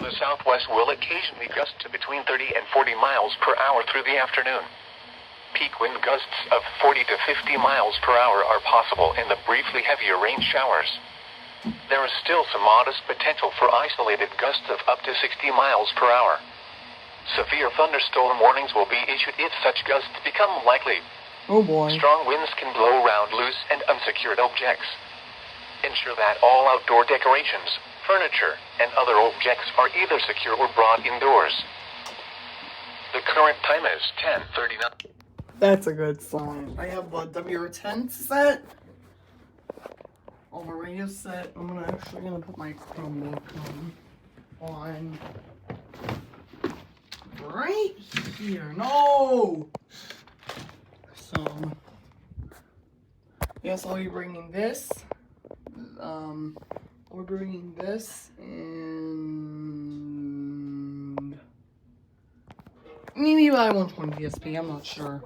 the southwest will occasionally gust to between 30 and 40 miles per hour through the afternoon. Peak wind gusts of 40 to 50 miles per hour are possible in the briefly heavier rain showers. There is still some modest potential for isolated gusts of up to 60 miles per hour. Severe thunderstorm warnings will be issued if such gusts become likely. Oh boy. Strong winds can blow around loose and unsecured objects. Ensure that all outdoor decorations, furniture, and other objects are either secure or brought indoors. The current time is 10:39. That's a good song. I have a WR10 set. On the radio set. I'm actually gonna put my Chromebook on right here. No! So, yes, I'll be bringing this. We're bringing this and maybe I 120 PSP, I'm not sure.